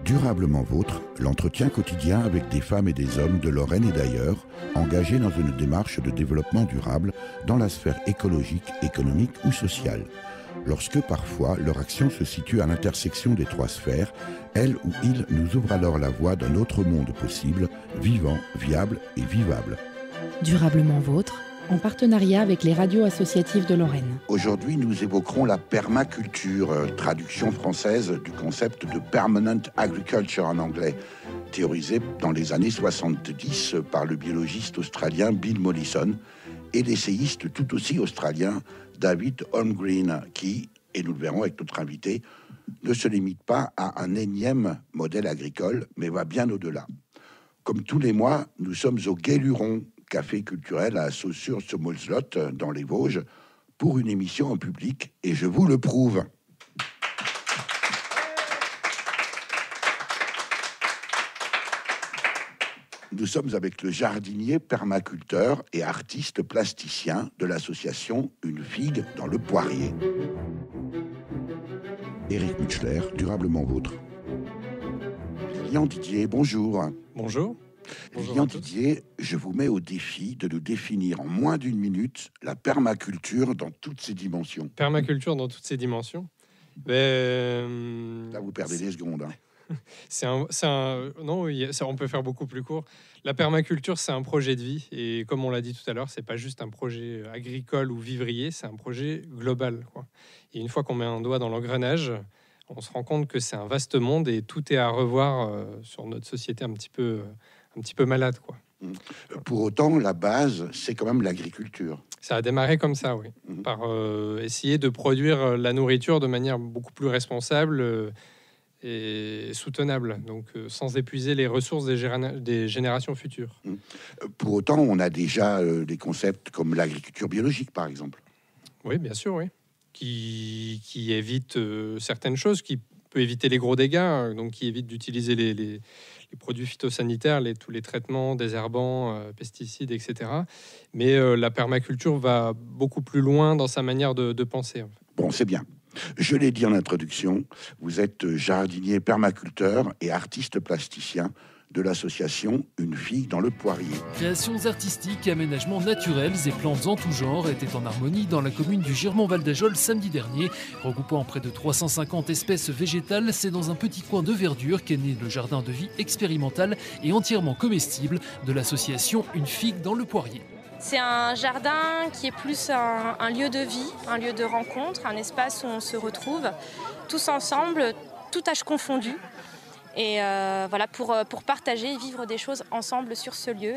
Durablement Vôtre, l'entretien quotidien avec des femmes et des hommes de Lorraine et d'ailleurs, engagés dans une démarche de développement durable dans la sphère écologique, économique ou sociale. Lorsque parfois leur action se situe à l'intersection des trois sphères, elle ou il nous ouvre alors la voie d'un autre monde possible, vivant, viable et vivable. Durablement Vôtre, en partenariat avec les radios associatives de Lorraine. Aujourd'hui, nous évoquerons la permaculture, traduction française du concept de permanent agriculture en anglais, théorisé dans les années 70 par le biologiste australien Bill Mollison et l'essayiste tout aussi australien David Holmgreen, qui, et nous le verrons avec notre invité, ne se limite pas à un énième modèle agricole, mais va bien au-delà. Comme tous les mois, nous sommes au Gai Luron, café culturel à Saussure-sur-Montslot, dans les Vosges, pour une émission en public, et je vous le prouve. Nous sommes avec le jardinier, permaculteur et artiste plasticien de l'association Une figue dans le poirier. Éric Mutschler, Durablement Vôtre. Lilian Didier, bonjour. Bonjour. Lilian Didier, je vous mets au défi de nous définir en moins d'une minute la permaculture dans toutes ses dimensions. Permaculture dans toutes ses dimensions. Là, vous perdez des secondes. Non, on peut faire beaucoup plus court. La permaculture, c'est un projet de vie. Et comme on l'a dit tout à l'heure, c'est pas juste un projet agricole ou vivrier, c'est un projet global, quoi. Et une fois qu'on met un doigt dans l'engrenage, on se rend compte que c'est un vaste monde et tout est à revoir sur notre société un petit peu malade, quoi. Pour autant, la base, c'est quand même l'agriculture. Ça a démarré comme ça, oui. Par essayer de produire la nourriture de manière beaucoup plus responsable et soutenable, donc sans épuiser les ressources des générations futures. Pour autant, on a déjà des concepts comme l'agriculture biologique, par exemple. Oui, bien sûr, oui. Qui évite certaines choses, qui peut éviter les gros dégâts, donc qui évite d'utiliser les produits phytosanitaires, tous les traitements, désherbants, pesticides, etc. Mais la permaculture va beaucoup plus loin dans sa manière de penser. En fait. Bon, c'est bien. Je l'ai dit en introduction, vous êtes jardinier, permaculteur et artiste plasticien de l'association Une figue dans le poirier. Créations artistiques, aménagements naturels et plantes en tout genre étaient en harmonie dans la commune du Girmont-Val d'Ajol samedi dernier. Regroupant près de 350 espèces végétales, c'est dans un petit coin de verdure qu'est né le jardin de vie expérimental et entièrement comestible de l'association Une figue dans le poirier. C'est un jardin qui est plus un lieu de vie, un lieu de rencontre, un espace où on se retrouve tous ensemble, tout âge confondu. Et voilà, pour partager et vivre des choses ensemble sur ce lieu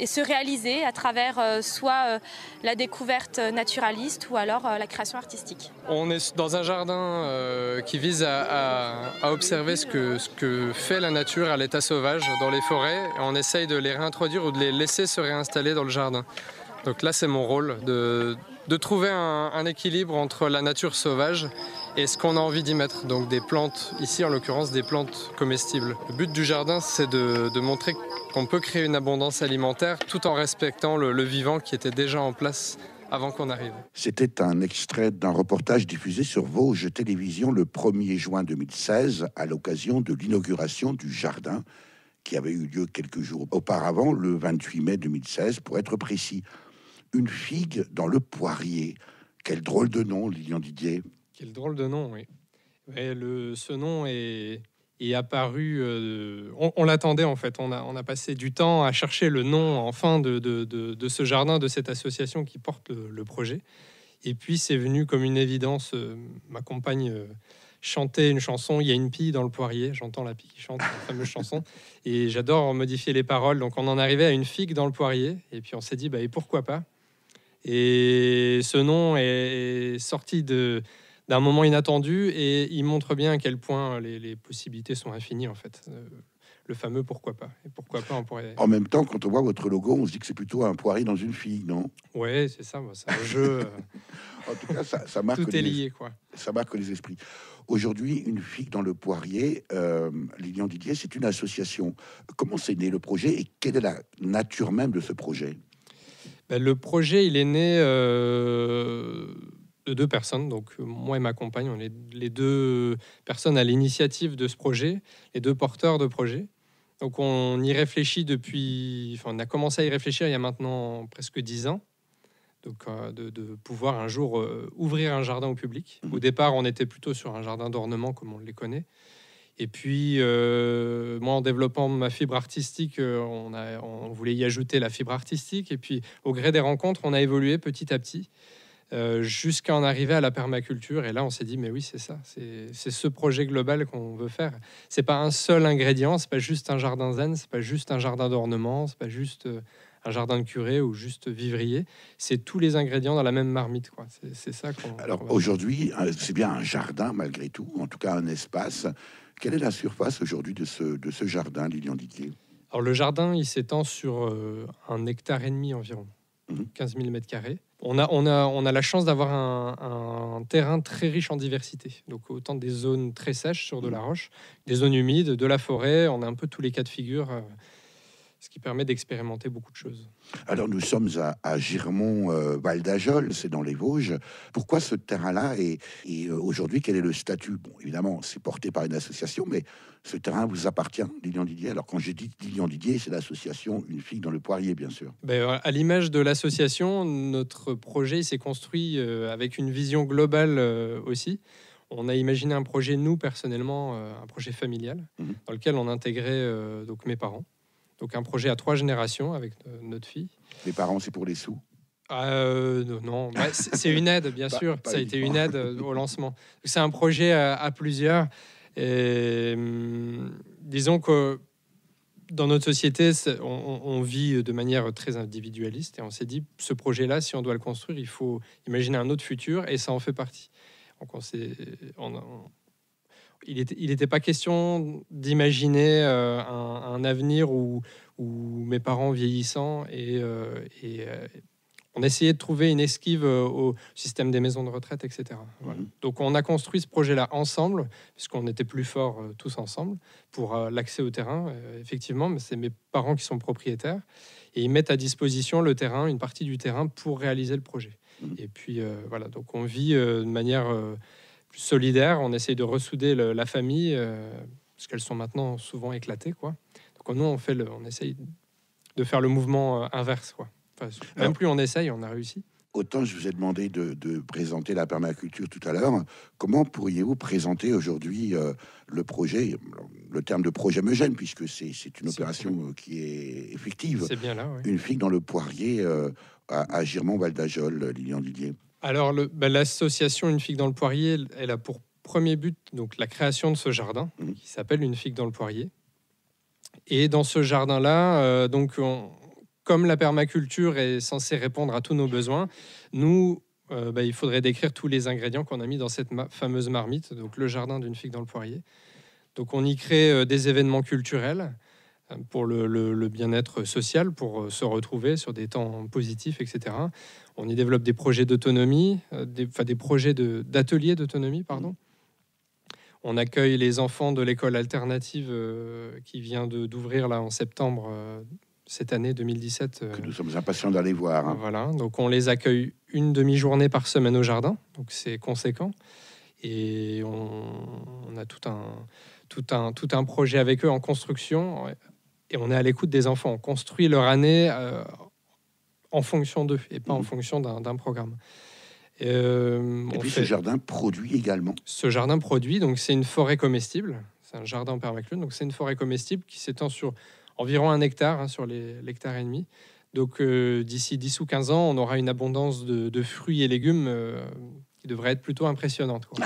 et se réaliser à travers soit la découverte naturaliste ou alors la création artistique. On est dans un jardin qui vise à observer ce que fait la nature à l'état sauvage dans les forêts. Et on essaye de les réintroduire ou de les laisser se réinstaller dans le jardin. Donc là, c'est mon rôle de trouver un équilibre entre la nature sauvage et ce qu'on a envie d'y mettre, donc des plantes, ici en l'occurrence des plantes comestibles. Le but du jardin, c'est de montrer qu'on peut créer une abondance alimentaire tout en respectant le vivant qui était déjà en place avant qu'on arrive. C'était un extrait d'un reportage diffusé sur Vosges Télévisions le 1er juin 2016 à l'occasion de l'inauguration du jardin qui avait eu lieu quelques jours auparavant, le 28 mai 2016 pour être précis. Une figue dans le poirier. Quel drôle de nom, Lilian Didier. Quel drôle de nom, oui. Ce nom est apparu... on l'attendait, en fait. On a passé du temps à chercher le nom, enfin, de ce jardin, de cette association qui porte le projet. Et puis, c'est venu comme une évidence. Ma compagne chantait une chanson, il y a une pie dans le poirier. J'entends la pie qui chante, la fameuse chanson. Et j'adore modifier les paroles. Donc, on en arrivait à une figue dans le poirier. Et puis, on s'est dit, et pourquoi pas ? Et ce nom est sorti d'un moment inattendu et il montre bien à quel point les possibilités sont infinies, en fait. le fameux pourquoi pas. Et pourquoi pas, on pourrait... En même temps, quand on voit votre logo, on se dit que c'est plutôt un poirier dans une figue, non? Ouais, c'est ça, c'est un jeu. En tout cas, ça marque Tout est lié, quoi. Ça marque les esprits. Aujourd'hui, une figue dans le poirier, Lilian Didier, c'est une association. Comment s'est né le projet et quelle est la nature même de ce projet? Le projet, il est né de deux personnes, donc moi et ma compagne, on est les deux personnes à l'initiative de ce projet, les deux porteurs de projet. Donc on y réfléchit on a commencé à y réfléchir il y a maintenant presque 10 ans. Donc de pouvoir un jour ouvrir un jardin au public. Au départ, on était plutôt sur un jardin d'ornement comme on les connaît. Et puis, moi, en développant ma fibre artistique, on voulait y ajouter la fibre artistique. Et puis, au gré des rencontres, on a évolué petit à petit jusqu'à en arriver à la permaculture. Et là, on s'est dit, mais oui, c'est ça. C'est ce projet global qu'on veut faire. C'est pas un seul ingrédient. C'est pas juste un jardin zen. C'est pas juste un jardin d'ornement. C'est pas juste un jardin de curé ou juste vivrier. C'est tous les ingrédients dans la même marmite, quoi. C'est ça qu'on... Alors, aujourd'hui, c'est bien un jardin, malgré tout. En tout cas, un espace. Quelle est la surface aujourd'hui de ce jardin, Lilian Didier? Alors, le jardin, il s'étend sur 1,5 hectare environ, 15 000 mètres carrés. On a la chance d'avoir un terrain très riche en diversité. Donc, autant des zones très sèches sur de la roche, des zones humides, de la forêt. On a un peu tous les cas de figure, ce qui permet d'expérimenter beaucoup de choses. Alors, nous sommes à Girmont, Val d'Ajol, c'est dans les Vosges. Pourquoi ce terrain-là et aujourd'hui, quel est le statut? Bon, évidemment, c'est porté par une association, mais ce terrain vous appartient, Lilian Didier. Alors, quand j'ai dit Lilian Didier, c'est l'association Une figue dans le poirier, bien sûr. À l'image de l'association, notre projet s'est construit avec une vision globale aussi. On a imaginé un projet, nous, personnellement, un projet familial, dans lequel on intégrait donc mes parents. Donc un projet à 3 générations avec notre fille. Les parents, c'est pour les sous? Non, c'est une aide, bien sûr. Ça a été une aide au lancement. C'est un projet à plusieurs. Et, disons que dans notre société, on vit de manière très individualiste. Et on s'est dit, ce projet-là, si on doit le construire, il faut imaginer un autre futur. Et ça en fait partie. Donc il n'était pas question d'imaginer un avenir où mes parents vieillissant et on essayait de trouver une esquive au système des maisons de retraite, etc. Voilà. Donc on a construit ce projet-là ensemble, puisqu'on était plus forts tous ensemble, pour l'accès au terrain, effectivement, mais c'est mes parents qui sont propriétaires, et ils mettent à disposition le terrain, une partie du terrain, pour réaliser le projet. Et puis voilà, donc on vit de manière... solidaire, on essaye de ressouder la famille parce qu'elles sont maintenant souvent éclatées, quoi. Donc nous on essaye de faire le mouvement inverse, quoi. Enfin, même plus on essaye, on a réussi. Autant je vous ai demandé de présenter la permaculture tout à l'heure, comment pourriez-vous présenter aujourd'hui le projet? Le terme de projet me gêne puisque c'est une opération qui est effective. C'est bien là, oui. Une figue dans le poirier à Girmont, Val d'Ajol, Lilian Didier. Alors, l'association Une figue dans le poirier, elle a pour premier but donc la création de ce jardin qui s'appelle Une figue dans le poirier. Et dans ce jardin-là, comme la permaculture est censée répondre à tous nos besoins, nous, il faudrait décrire tous les ingrédients qu'on a mis dans cette fameuse marmite, donc le jardin d'une figue dans le poirier. Donc, on y crée des événements culturels pour le bien-être social, pour se retrouver sur des temps positifs, etc. On y développe des projets d'autonomie, des projets d'ateliers d'autonomie, pardon. On accueille les enfants de l'école alternative qui vient d'ouvrir là en septembre cette année 2017. Que nous sommes impatients d'aller voir. Voilà, donc on les accueille une demi-journée par semaine au jardin, donc c'est conséquent. Et on a tout un projet avec eux en construction. Et on est à l'écoute des enfants. On construit leur année en fonction d'eux et pas en fonction d'un programme. Et puis ce jardin produit également. Ce jardin produit, donc c'est une forêt comestible. C'est un jardin en permaculture, donc c'est une forêt comestible qui s'étend sur environ 1 hectare, sur l'hectare et demi. Donc d'ici 10 ou 15 ans, on aura une abondance de fruits et légumes qui devrait être plutôt impressionnante, quoi.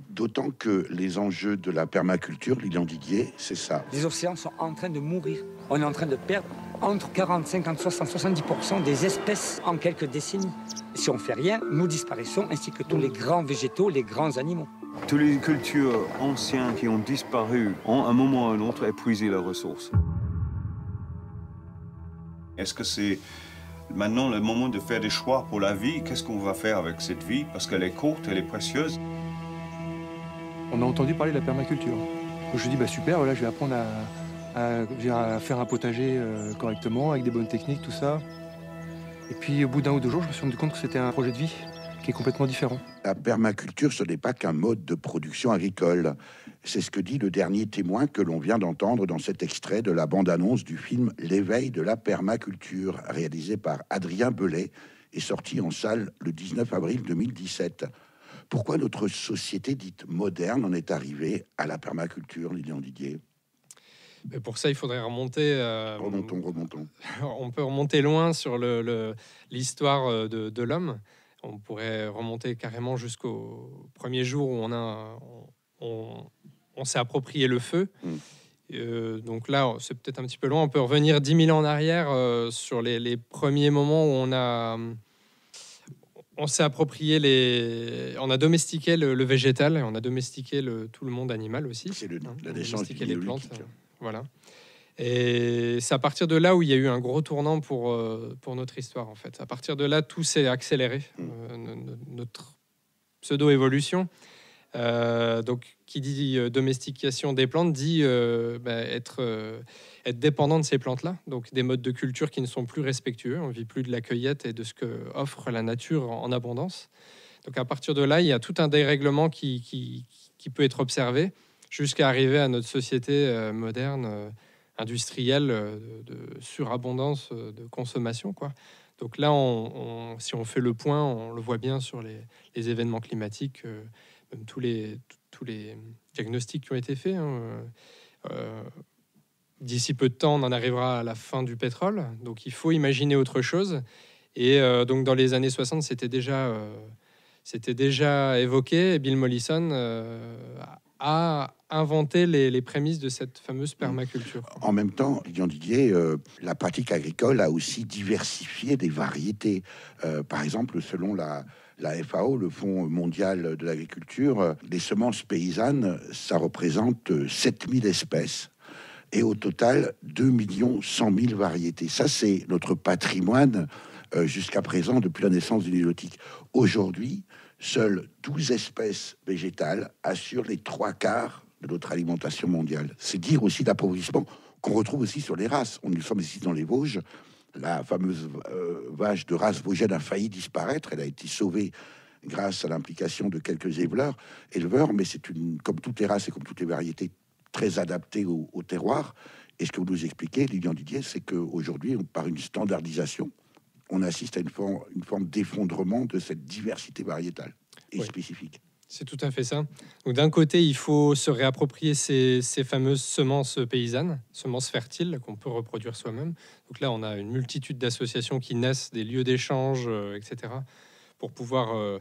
D'autant que les enjeux de la permaculture, Lilian Didier, c'est ça. Les océans sont en train de mourir. On est en train de perdre entre 40, 50, 60, 70% des espèces en quelques décennies. Si on ne fait rien, nous disparaissons, ainsi que tous les grands végétaux, les grands animaux. Toutes les cultures anciennes qui ont disparu ont, à un moment ou à un autre, épuisé leurs ressources. Est-ce que c'est maintenant le moment de faire des choix pour la vie? Qu'est-ce qu'on va faire avec cette vie? Parce qu'elle est courte, elle est précieuse. On a entendu parler de la permaculture. Donc je dis, super, voilà, je vais apprendre à faire un potager correctement, avec des bonnes techniques, tout ça. Et puis au bout d'un ou deux jours, je me suis rendu compte que c'était un projet de vie qui est complètement différent. La permaculture, ce n'est pas qu'un mode de production agricole. C'est ce que dit le dernier témoin que l'on vient d'entendre dans cet extrait de la bande-annonce du film L'éveil de la permaculture, réalisé par Adrien Belay et sorti en salle le 19 avril 2017. Pourquoi notre société dite moderne en est arrivée à la permaculture, Lilian Didier? Mais pour ça, il faudrait remonter. Remontons. On peut remonter loin sur l'histoire de l'homme. On pourrait remonter carrément jusqu'au premier jour où on s'est approprié le feu. Donc là, c'est peut-être un petit peu loin. On peut revenir 10 000 ans en arrière sur les premiers moments où on s'est approprié on a domestiqué le végétal, et on a domestiqué tout le monde animal aussi. C'est la naissance du les plantes. néolithique. Voilà. Et c'est à partir de là où il y a eu un gros tournant pour notre histoire, en fait. À partir de là, tout s'est accéléré. Notre pseudo-évolution. Donc, qui dit domestication des plantes dit être dépendant de ces plantes-là. Donc, des modes de culture qui ne sont plus respectueux. On ne vit plus de la cueillette et de ce que offre la nature en abondance. Donc, à partir de là, il y a tout un dérèglement qui peut être observé jusqu'à arriver à notre société moderne, industrielle, de surabondance de consommation, quoi. Donc là, si on fait le point, on le voit bien sur les événements climatiques, même tous les diagnostics qui ont été faits. D'ici peu de temps, on en arrivera à la fin du pétrole. Donc il faut imaginer autre chose. Et donc dans les années 60, c'était déjà évoqué. Et Bill Mollison a inventé les prémices de cette fameuse permaculture. En même temps, Lilian Didier, la pratique agricole a aussi diversifié des variétés. Par exemple, selon la FAO, le Fonds mondial de l'agriculture, les semences paysannes, ça représente 7000 espèces. Et au total, 2 100 000 variétés. Ça, c'est notre patrimoine jusqu'à présent, depuis la naissance du Néolithique. Aujourd'hui, seules 12 espèces végétales assurent les 3/4 de notre alimentation mondiale. C'est dire aussi l'appauvrissement qu'on retrouve aussi sur les races. Nous sommes ici dans les Vosges. La fameuse vache de race vosgienne a failli disparaître. Elle a été sauvée grâce à l'implication de quelques éleveurs, mais c'est comme toutes les races et comme toutes les variétés, très adaptée au terroir. Et ce que vous nous expliquez, Lilian Didier, c'est qu'aujourd'hui, par une standardisation, on assiste à une forme d'effondrement de cette diversité variétale et spécifique. C'est tout à fait ça. Donc d'un côté, il faut se réapproprier ces fameuses semences paysannes, semences fertiles qu'on peut reproduire soi-même. Donc là, on a une multitude d'associations qui naissent, des lieux d'échange, etc., pour pouvoir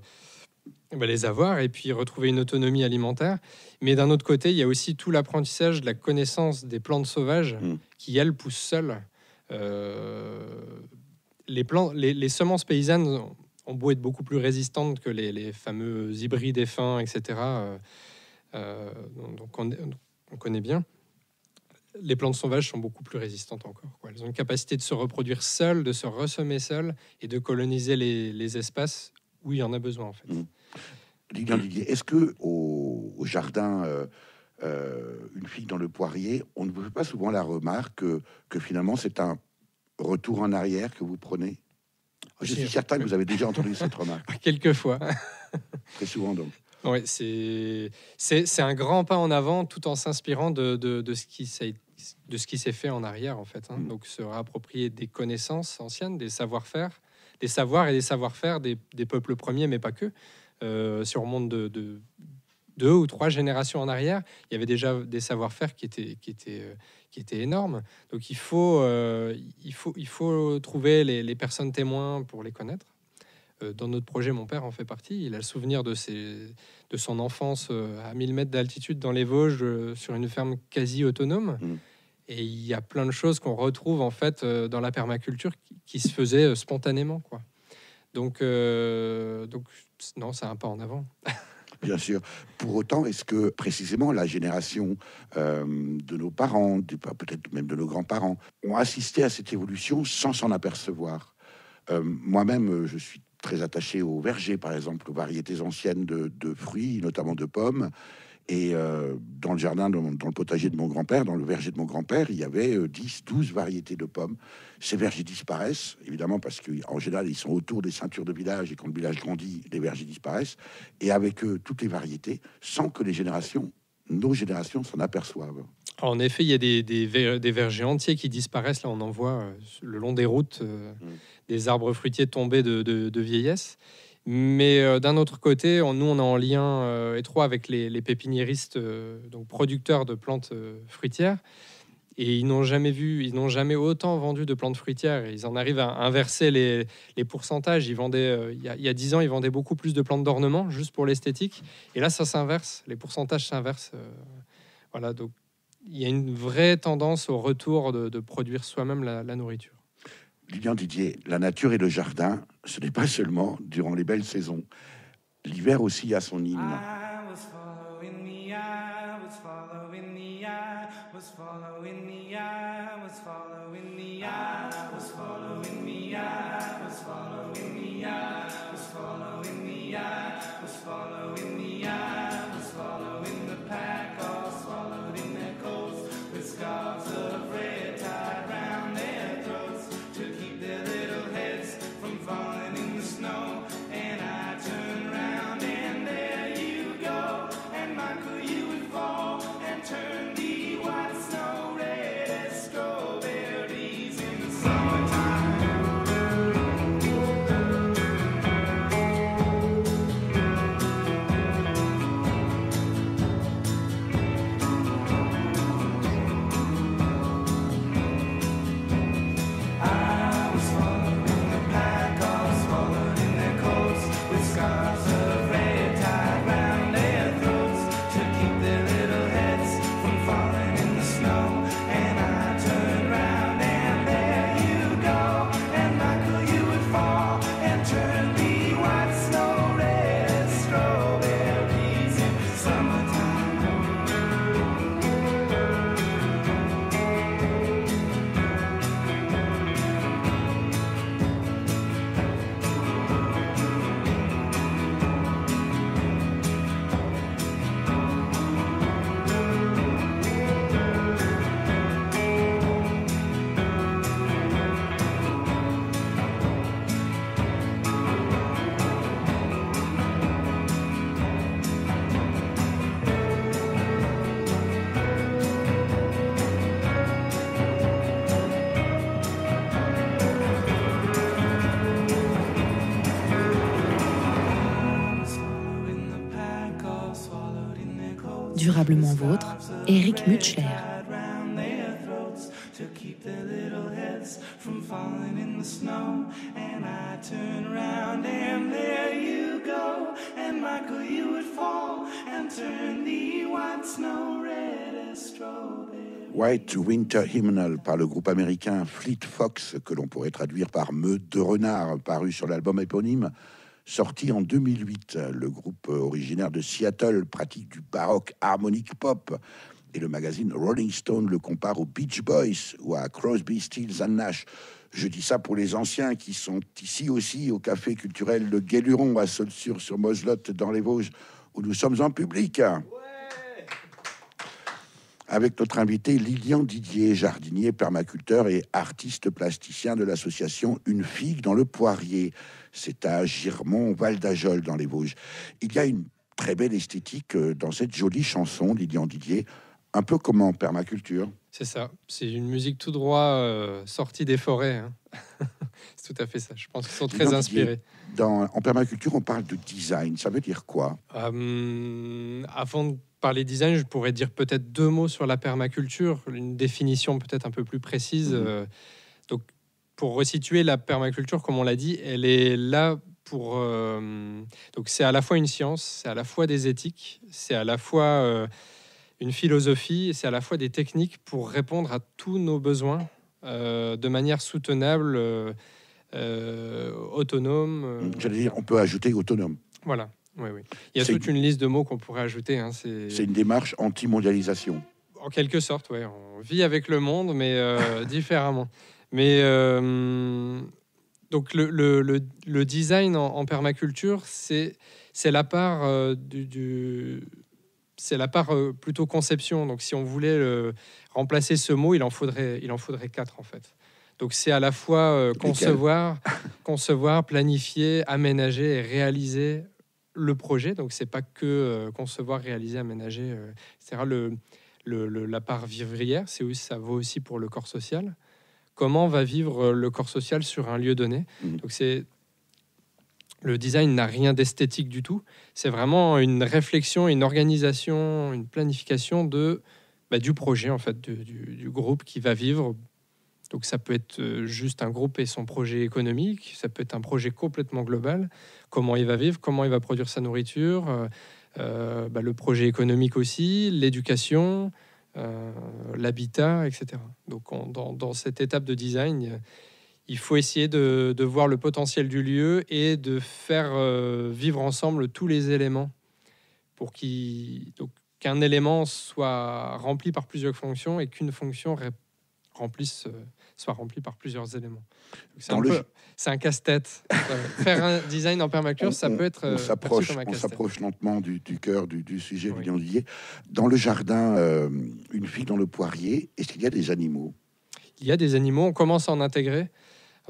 les avoir et puis retrouver une autonomie alimentaire. Mais d'un autre côté, il y a aussi tout l'apprentissage de la connaissance des plantes sauvages qui, elles, poussent seules. Les semences paysannes ont beau être beaucoup plus résistantes que les fameux hybrides F1, etc. Donc on connaît bien. Les plantes sauvages sont beaucoup plus résistantes encore, quoi. Elles ont une capacité de se reproduire seules, de se ressemer seules et de coloniser les espaces où il y en a besoin, en fait. Lilian Didier, est-ce que au jardin, une fille dans le poirier, on ne vous fait pas souvent la remarque que finalement c'est un retour en arrière que vous prenez? Je suis certain que vous avez déjà entendu cette remarque. Quelquefois. Très souvent, donc. Oui, c'est un grand pas en avant, tout en s'inspirant de ce qui s'est fait en arrière, en fait. Donc, se réapproprier des connaissances anciennes, des savoir-faire, des savoirs et des savoir-faire des peuples premiers, mais pas que. Si on remonte de 2 ou 3 générations en arrière, il y avait déjà des savoir-faire qui étaient énormes. Donc il faut trouver les personnes témoins pour les connaître. Dans notre projet, mon père en fait partie. Il a le souvenir de son enfance à 1000 mètres d'altitude dans les Vosges, sur une ferme quasi autonome. Et il y a plein de choses qu'on retrouve en fait dans la permaculture qui se faisaient spontanément, quoi. Donc non, c'est un pas en avant. Bien sûr. Pour autant, est-ce que précisément la génération de nos parents, peut-être même de nos grands-parents, ont assisté à cette évolution sans s'en apercevoir? Moi-même, je suis très attaché aux vergers, par exemple, aux variétés anciennes de fruits, notamment de pommes. Et dans le jardin, dans le potager de mon grand-père, dans le verger de mon grand-père, il y avait 10, 12 variétés de pommes. Ces vergers disparaissent, évidemment, parce qu'en général, ils sont autour des ceintures de village, et quand le village grandit, les vergers disparaissent. Et avec eux, toutes les variétés, sans que nos générations s'en aperçoivent. En effet, il y a des vergers entiers qui disparaissent. Là, on en voit le long des routes, des arbres fruitiers tombés de vieillesse. Mais d'un autre côté, nous, on est en lien étroit avec les pépiniéristes, donc producteurs de plantes fruitières. Et ils n'ont jamais autant vendu de plantes fruitières. Et ils en arrivent à inverser les pourcentages. Ils vendaient, il y a 10 ans, ils vendaient beaucoup plus de plantes d'ornement, juste pour l'esthétique. Et là, ça s'inverse. Les pourcentages s'inversent. Voilà, donc il y a une vraie tendance au retour de produire soi-même la nourriture. Lilian Didier, la nature et le jardin, ce n'est pas seulement durant les belles saisons. L'hiver aussi a son hymne. Durablement vôtre, Éric Mutschler. White Winter Hymnal par le groupe américain Fleet Fox, que l'on pourrait traduire par Meute de renards, paru sur l'album éponyme, sorti en 2008. Le groupe originaire de Seattle pratique du baroque harmonic pop et le magazine Rolling Stone le compare aux Beach Boys ou à Crosby, Stills and Nash. Je dis ça pour les anciens qui sont ici aussi au café culturel Le Guéluron à Saulxures-sur-Moselotte dans les Vosges, où nous sommes en public. Avec notre invité Lilian Didier, jardinier, permaculteur et artiste plasticien de l'association Une Figue dans le Poirier. C'est à Girmont, Val d'Ajol, dans les Vosges. Il y a une très belle esthétique dans cette jolie chanson, Lilian Didier, un peu comme en permaculture. C'est ça, c'est une musique tout droit sortie des forêts. Hein. C'est tout à fait ça, je pense qu'ils sont très inspirés. En permaculture, on parle de design, ça veut dire quoi? Avant de parler design, je pourrais dire peut-être 2 mots sur la permaculture, une définition peut-être un peu plus précise. Donc, pour resituer la permaculture, comme on l'a dit, elle est là pour... donc, c'est à la fois une science, c'est à la fois des éthiques, c'est à la fois une philosophie, c'est à la fois des techniques pour répondre à tous nos besoins de manière soutenable, autonome. J'allais dire, on peut ajouter autonome. Voilà. Oui, oui. Il y a toute une liste de mots qu'on pourrait ajouter. Hein. C'est une démarche anti-mondialisation. En quelque sorte, oui. On vit avec le monde, mais différemment. Mais donc le design en permaculture, c'est la part c'est la part plutôt conception. Donc si on voulait remplacer ce mot, il en faudrait 4 en fait. Donc c'est à la fois concevoir, planifier, aménager et réaliser le projet. Donc c'est pas que concevoir, réaliser, aménager, etc. La part vivrière, ça vaut aussi pour le corps social. Comment va vivre le corps social sur un lieu donné? Donc le design n'a rien d'esthétique du tout. C'est vraiment une réflexion, une organisation, une planification du projet en fait, du groupe qui va vivre. Donc ça peut être juste un groupe et son projet économique, ça peut être un projet complètement global, comment il va vivre, comment il va produire sa nourriture, le projet économique aussi, l'éducation, l'habitat, etc. Donc dans cette étape de design, il faut essayer de voir le potentiel du lieu et de faire vivre ensemble tous les éléments pour qu'un élément soit rempli par plusieurs fonctions et qu'une fonction soit rempli par plusieurs éléments. C'est un casse-tête. Faire un design en permaculture, ça peut être on s'approche lentement du cœur du sujet, Lilian Didier. Dans le jardin, une fille dans le poirier, est-ce qu'il y a des animaux? Il y a des animaux, on commence à en intégrer.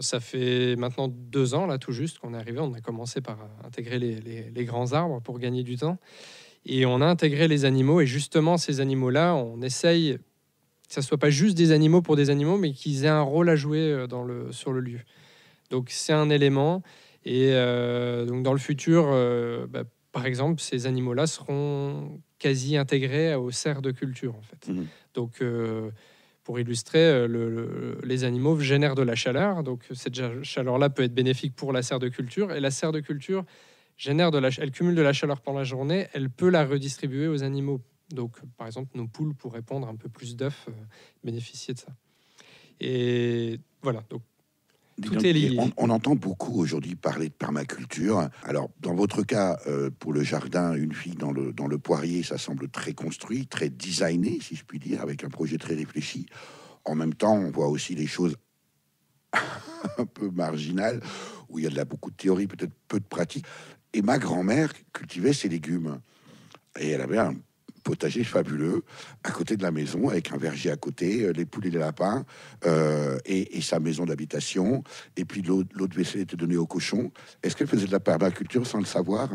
Ça fait maintenant 2 ans, là, tout juste, qu'on est arrivé. On a commencé par intégrer les grands arbres pour gagner du temps. Et on a intégré les animaux. Et justement, ces animaux-là, on essaye que ça ne soit pas juste des animaux pour des animaux, mais qu'ils aient un rôle à jouer sur le lieu. Donc, c'est un élément. Et donc, dans le futur, par exemple, ces animaux-là seront quasi intégrés aux serres de culture, en fait. Donc, pour illustrer, les animaux génèrent de la chaleur. Donc, cette chaleur-là peut être bénéfique pour la serre de culture. Et la serre de culture elle cumule de la chaleur pendant la journée. Elle peut la redistribuer aux animaux. Donc, par exemple, nos poules pourraient pondre un peu plus d'œufs, bénéficier de ça. Et voilà, donc tout est lié. On entend beaucoup aujourd'hui parler de permaculture. Alors, dans votre cas, pour le jardin, une fille dans le poirier, ça semble très construit, très designé, si je puis dire, avec un projet très réfléchi. En même temps, on voit aussi des choses un peu marginales, où il y a beaucoup de théorie, peut-être peu de pratique. Et ma grand-mère cultivait ses légumes. Et elle avait un potager fabuleux à côté de la maison, avec un verger à côté, les poules et les lapins, et sa maison d'habitation. Et puis l'eau de WC était donnée aux cochons. Est-ce qu'elle faisait de la permaculture sans le savoir?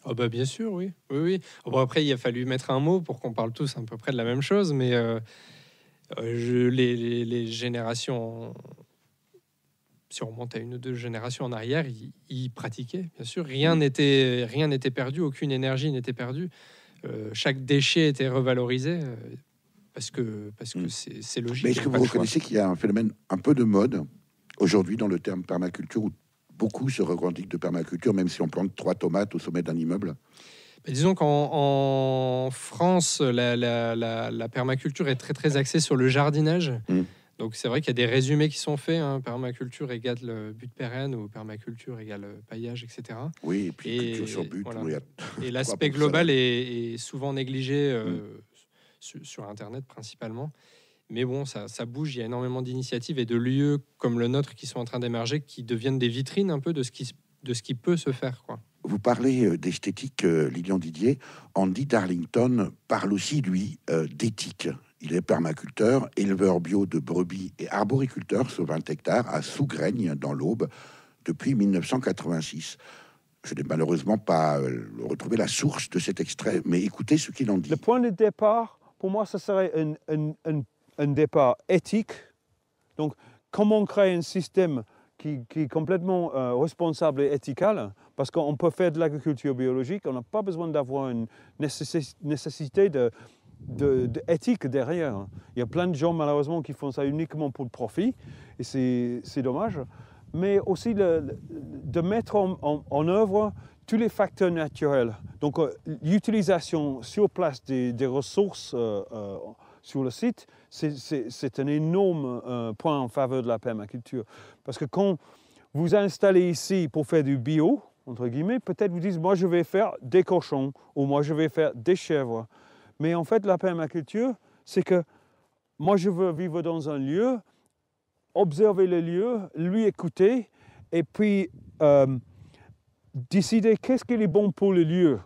Oh bah bien sûr, oui. Bon, après, il a fallu mettre un mot pour qu'on parle tous à peu près de la même chose, mais les générations... Si on remonte à 1 ou 2 générations en arrière, ils pratiquaient, bien sûr. Rien n'était perdu, aucune énergie n'était perdue. Chaque déchet était revalorisé parce que c'est logique. Mais est-ce que vous reconnaissez qu'il y a un phénomène un peu de mode aujourd'hui dans le terme permaculture, où beaucoup se revendiquent de permaculture, même si on plante 3 tomates au sommet d'un immeuble? Disons qu'en France, la permaculture est très, très axée sur le jardinage. Donc c'est vrai qu'il y a des résumés qui sont faits. Permaculture égale but pérenne ou permaculture égale paillage, etc. Oui, et puis culture sur but. Voilà. Et l'aspect global est souvent négligé sur Internet principalement. Mais bon, ça bouge. Il y a énormément d'initiatives et de lieux comme le nôtre qui sont en train d'émerger, qui deviennent des vitrines un peu de ce qui peut se faire, quoi. Vous parlez d'esthétique, Lilian Didier. Andy Darlington parle aussi, lui, d'éthique. Il est permaculteur, éleveur bio de brebis et arboriculteur sur 20 hectares à Sougraigne, dans l'Aube, depuis 1986. Je n'ai malheureusement pas retrouvé la source de cet extrait, mais écoutez ce qu'il en dit. Le point de départ, pour moi, ce serait un départ éthique. Donc, comment créer un système qui est complètement responsable et éthical, parce qu'on peut faire de l'agriculture biologique, on n'a pas besoin d'avoir une nécessité d'éthique derrière. Il y a plein de gens, malheureusement, qui font ça uniquement pour le profit, et c'est dommage. Mais aussi de mettre en œuvre tous les facteurs naturels. Donc, l'utilisation sur place des ressources sur le site, c'est un énorme point en faveur de la permaculture. Parce que quand vous installez ici pour faire du bio, entre guillemets, peut-être vous disent, moi je vais faire des cochons ou moi je vais faire des chèvres. Mais en fait, la permaculture, c'est que moi je veux vivre dans un lieu, observer le lieu, lui écouter et puis décider qu'est-ce qui est bon pour le lieu.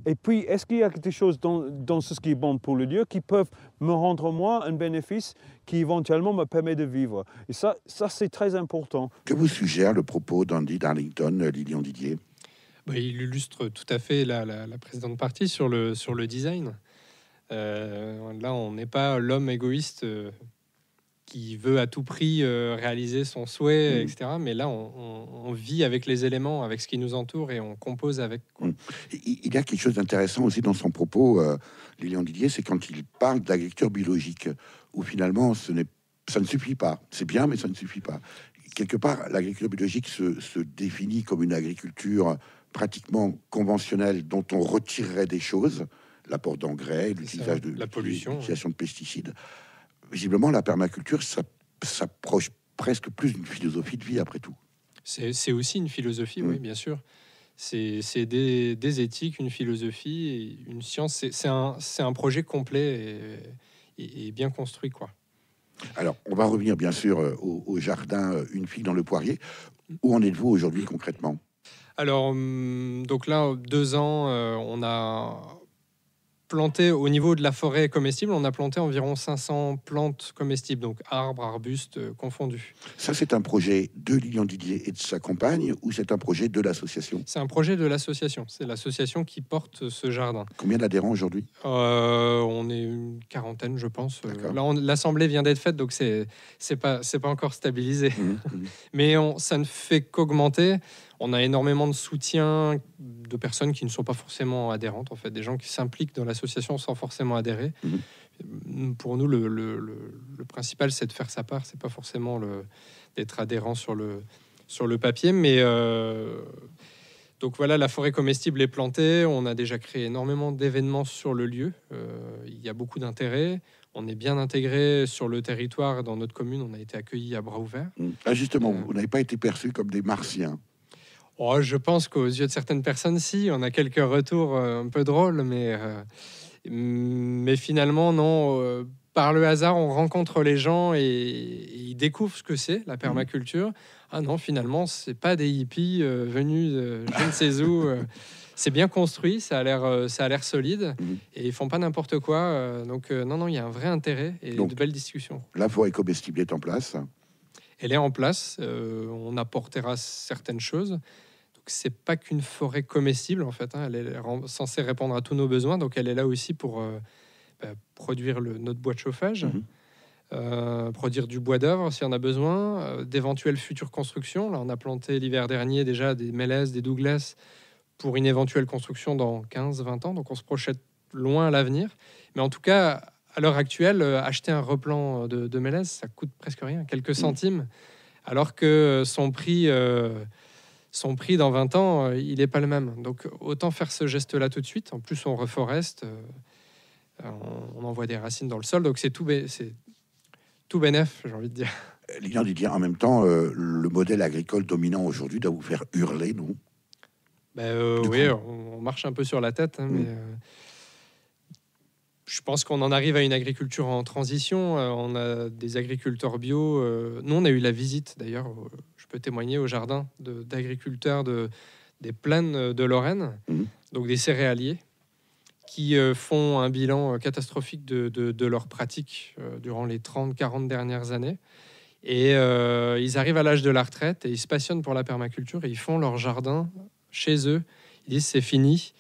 Et puis, est-ce qu'il y a quelque chose dans ce qui est bon pour le lieu qui peuvent me rendre moi un bénéfice qui éventuellement me permet de vivre. Et ça c'est très important. Que vous suggère le propos d'Andy Darlington, Lilian Didier? Il illustre tout à fait la précédente partie sur le design. Là, on n'est pas l'homme égoïste qui veut à tout prix réaliser son souhait, etc. Mais là, on vit avec les éléments, avec ce qui nous entoure et on compose avec. Il y a quelque chose d'intéressant aussi dans son propos, Lilian Didier, c'est quand il parle d'agriculture biologique, où finalement, ça ne suffit pas. C'est bien, mais ça ne suffit pas. Quelque part, l'agriculture biologique se définit comme une agriculture pratiquement conventionnelle dont on retirerait des choses, l'apport d'engrais, l'utilisation de pesticides. Visiblement, la permaculture s'approche presque plus d'une philosophie de vie, après tout. C'est aussi une philosophie, oui, bien sûr. C'est des éthiques, une philosophie, et une science. C'est un projet complet et bien construit, quoi. Alors, on va revenir, bien sûr, au jardin Une figue dans le poirier. Où en êtes-vous aujourd'hui, concrètement? Alors, donc là, 2 ans, on a planté, au niveau de la forêt comestible, on a planté environ 500 plantes comestibles, donc arbres, arbustes confondus. Ça, c'est un projet de Lilian Didier et de sa compagne, ou c'est un projet de l'association? C'est un projet de l'association. C'est l'association qui porte ce jardin. Combien d'adhérents aujourd'hui? On est une quarantaine, je pense. Là, l'assemblée vient d'être faite, donc c'est pas encore stabilisé. Mais ça ne fait qu'augmenter. On a énormément de soutien de personnes qui ne sont pas forcément adhérentes, en fait, des gens qui s'impliquent dans l'association sans forcément adhérer. Pour nous, le principal, c'est de faire sa part. C'est pas forcément d'être adhérent sur le papier, mais donc voilà, la forêt comestible est plantée. On a déjà créé énormément d'événements sur le lieu. Il y a beaucoup d'intérêt. On est bien intégré sur le territoire. Dans notre commune, on a été accueillis à bras ouverts. Justement, vous n'avez pas été perçus comme des martiens? Je pense qu'aux yeux de certaines personnes, si. On a quelques retours un peu drôles, mais finalement, non. Par le hasard, on rencontre les gens et ils découvrent ce que c'est, la permaculture. Ah non, finalement, c'est pas des hippies venus de je ne sais où. C'est bien construit, ça a l'air solide, et ils font pas n'importe quoi. Donc non, il y a un vrai intérêt et de belles discussions. La forêt comestible est en place? Elle est en place. On apportera certaines choses. C'est pas qu'une forêt comestible, en fait. Elle est censée répondre à tous nos besoins. Donc, elle est là aussi pour produire notre bois de chauffage, produire du bois d'œuvre si on a besoin, d'éventuelles futures constructions. Là, on a planté l'hiver dernier déjà des mélèzes, des douglas pour une éventuelle construction dans 15-20 ans. Donc, on se projette loin à l'avenir. Mais en tout cas, à l'heure actuelle, acheter un replant de mélèzes, ça coûte presque rien, quelques centimes, alors que son prix dans 20 ans, il n'est pas le même. Donc, autant faire ce geste-là tout de suite. En plus, on reforeste, on envoie des racines dans le sol. Donc, c'est tout bénef, j'ai envie de dire. Lilian Didier, en même temps, le modèle agricole dominant aujourd'hui doit vous faire hurler, non? Oui, on marche un peu sur la tête, mais je pense qu'on en arrive à une agriculture en transition. On a des agriculteurs bio. Nous, on a eu la visite, d'ailleurs, je peux témoigner, au jardin d'agriculteurs des plaines de Lorraine, donc des céréaliers, qui font un bilan catastrophique de leurs pratiques durant les 30-40 dernières années. Et ils arrivent à l'âge de la retraite et ils se passionnent pour la permaculture et ils font leur jardin chez eux. Ils disent c'est fini.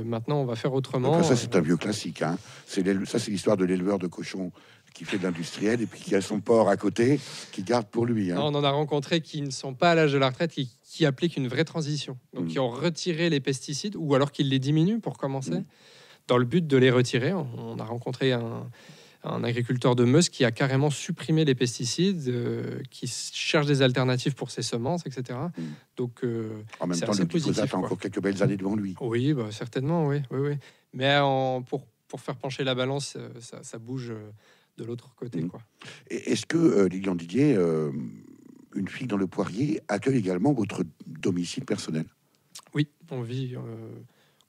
Maintenant, on va faire autrement. Donc ça, c'est un vieux classique. Hein. C'est l'histoire de l'éleveur de cochons qui fait de l'industriel et puis qui a son porc à côté, qui garde pour lui. Hein. Non, on en a rencontré qui ne sont pas à l'âge de la retraite, qui appliquent une vraie transition. Donc, qui ont retiré les pesticides, ou alors qu'ils les diminuent pour commencer, dans le but de les retirer. On a rencontré un agriculteur de Meuse qui a carrément supprimé les pesticides, qui cherche des alternatives pour ses semences, etc. Donc, en même temps, le glyphosate a encore quelques belles années devant lui. Oui, certainement, oui. Mais pour faire pencher la balance, ça bouge de l'autre côté, quoi. Et est-ce que, Lilian Didier, Une figue dans le poirier accueille également votre domicile personnel? Oui, on vit